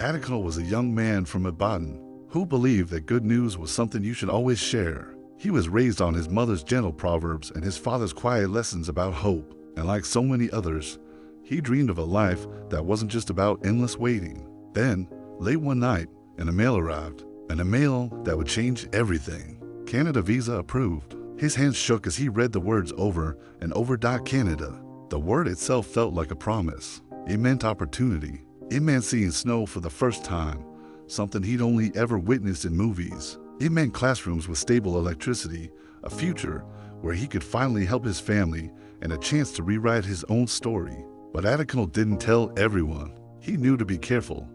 Adekunle was a young man from Ibadan who believed that good news was something you should always share. He was raised on his mother's gentle proverbs and his father's quiet lessons about hope, and like so many others, he dreamed of a life that wasn't just about endless waiting. Then, late one night, a mail arrived, and a mail that would change everything. Canada visa approved. His hands shook as he read the words over and over. Canada. The word itself felt like a promise. It meant opportunity. It meant seeing snow for the first time, something he'd only ever witnessed in movies. It meant classrooms with stable electricity, a future where he could finally help his family, and a chance to rewrite his own story. But Adekunle didn't tell everyone. He knew to be careful.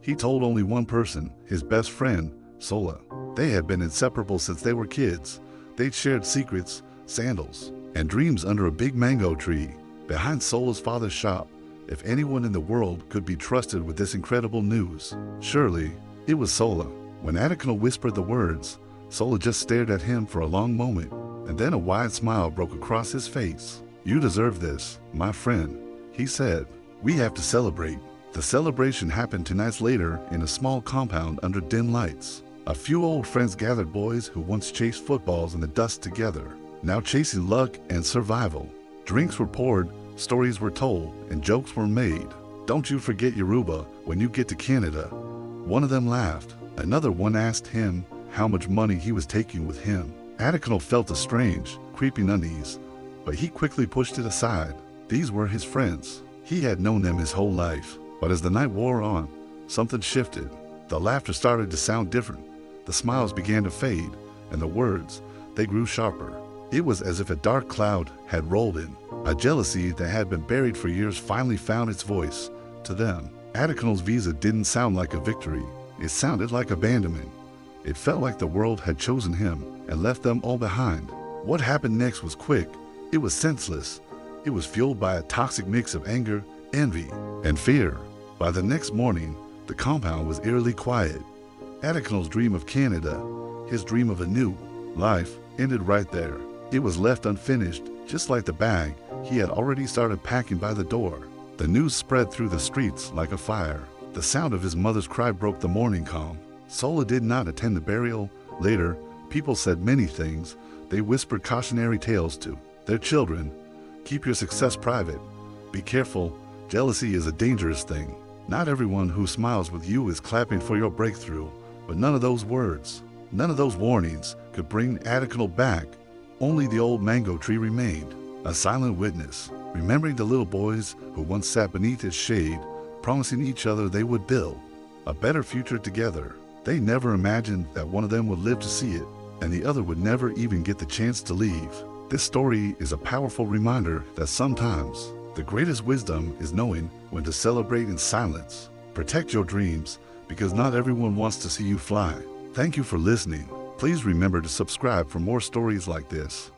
He told only one person, his best friend, Sola. They had been inseparable since they were kids. They'd shared secrets, sandals, and dreams under a big mango tree behind Sola's father's shop. If anyone in the world could be trusted with this incredible news, surely it was Sola. When Adekunle whispered the words, Sola just stared at him for a long moment, and then a wide smile broke across his face. "You deserve this, my friend," he said. "We have to celebrate." The celebration happened 2 nights later in a small compound under dim lights. A few old friends gathered, boys who once chased footballs in the dust together, now chasing luck and survival. Drinks were poured, stories were told, and jokes were made. "Don't you forget Yoruba when you get to Canada," one of them laughed. Another one asked him how much money he was taking with him. Adekunle felt a strange, creeping unease, but he quickly pushed it aside. These were his friends. He had known them his whole life. But as the night wore on, something shifted. The laughter started to sound different. The smiles began to fade, and the words, they grew sharper. It was as if a dark cloud had rolled in. A jealousy that had been buried for years finally found its voice. To them, Adekunle's visa didn't sound like a victory. It sounded like abandonment. It felt like the world had chosen him and left them all behind. What happened next was quick. It was senseless. It was fueled by a toxic mix of anger, envy, and fear. By the next morning, the compound was eerily quiet. Adekunle's dream of Canada, his dream of a new life, ended right there. It was left unfinished, just like the bag he had already started packing by the door. The news spread through the streets like a fire. The sound of his mother's cry broke the morning calm. Sola did not attend the burial. Later, people said many things. They whispered cautionary tales to their children. "Keep your success private. Be careful. Jealousy is a dangerous thing. Not everyone who smiles with you is clapping for your breakthrough." But none of those words, none of those warnings could bring Adekunle back. Only the old mango tree remained, a silent witness, remembering the little boys who once sat beneath its shade, promising each other they would build a better future together. They never imagined that one of them would live to see it, and the other would never even get the chance to leave. This story is a powerful reminder that sometimes the greatest wisdom is knowing when to celebrate in silence. Protect your dreams, because not everyone wants to see you fly. Thank you for listening. Please remember to subscribe for more stories like this.